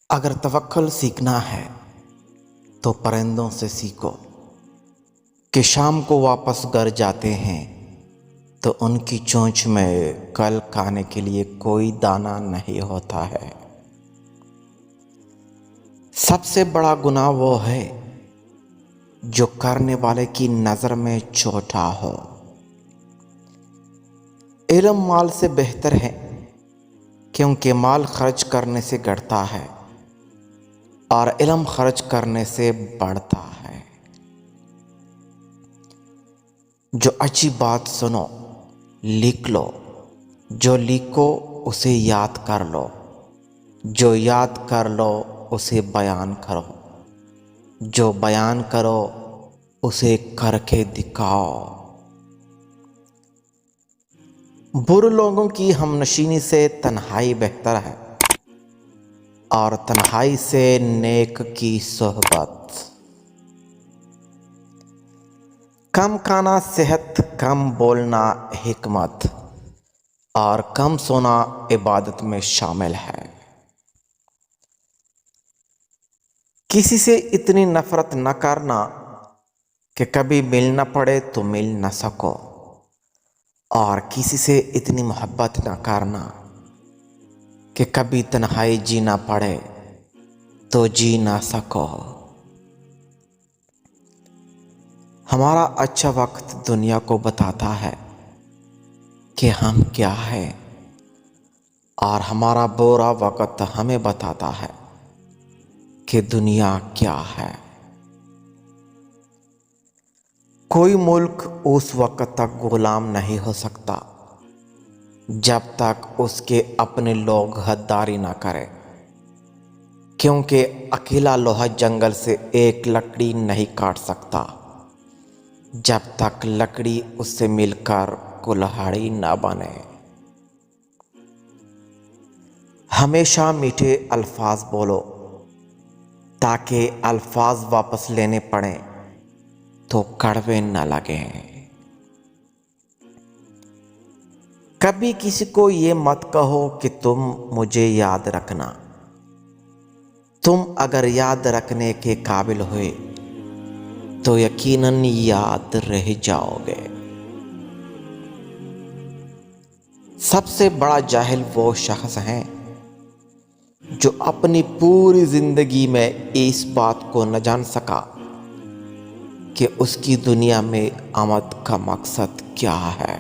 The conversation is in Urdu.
اگر توکل سیکھنا ہے تو پرندوں سے سیکھو کہ شام کو واپس گھر جاتے ہیں تو ان کی چونچ میں کل کھانے کے لیے کوئی دانہ نہیں ہوتا ہے۔ سب سے بڑا گناہ وہ ہے جو کرنے والے کی نظر میں چھوٹا ہو۔ علم مال سے بہتر ہے کیونکہ مال خرچ کرنے سے گھٹتا ہے اور علم خرچ کرنے سے بڑھتا ہے۔ جو اچھی بات سنو لکھ لو، جو لکھو اسے یاد کر لو، جو یاد کر لو اسے بیان کرو، جو بیان کرو اسے کر کے دکھاؤ۔ برے لوگوں کی ہم نشینی سے تنہائی بہتر ہے اور تنہائی سے نیک کی صحبت۔ کم کھانا صحت، کم بولنا حکمت اور کم سونا عبادت میں شامل ہے۔ کسی سے اتنی نفرت نہ کرنا کہ کبھی مل نہ پڑے تو مل نہ سکو، اور کسی سے اتنی محبت نہ کرنا کہ کبھی تنہائی جینا پڑے تو جی نہ سکو۔ ہمارا اچھا وقت دنیا کو بتاتا ہے کہ ہم کیا ہیں، اور ہمارا برا وقت ہمیں بتاتا ہے کہ دنیا کیا ہے۔ کوئی ملک اس وقت تک غلام نہیں ہو سکتا جب تک اس کے اپنے لوگ غداری نہ کریں، کیونکہ اکیلا لوہا جنگل سے ایک لکڑی نہیں کاٹ سکتا جب تک لکڑی اس سے مل کر کلہاڑی نہ بنے۔ ہمیشہ میٹھے الفاظ بولو تاکہ الفاظ واپس لینے پڑیں تو کڑوے نہ لگیں۔ کبھی کسی کو یہ مت کہو کہ تم مجھے یاد رکھنا، تم اگر یاد رکھنے کے قابل ہوئے تو یقیناً یاد رہ جاؤ گے۔ سب سے بڑا جاہل وہ شخص ہے جو اپنی پوری زندگی میں اس بات کو نہ جان سکا کہ اس کی دنیا میں آمد کا مقصد کیا ہے۔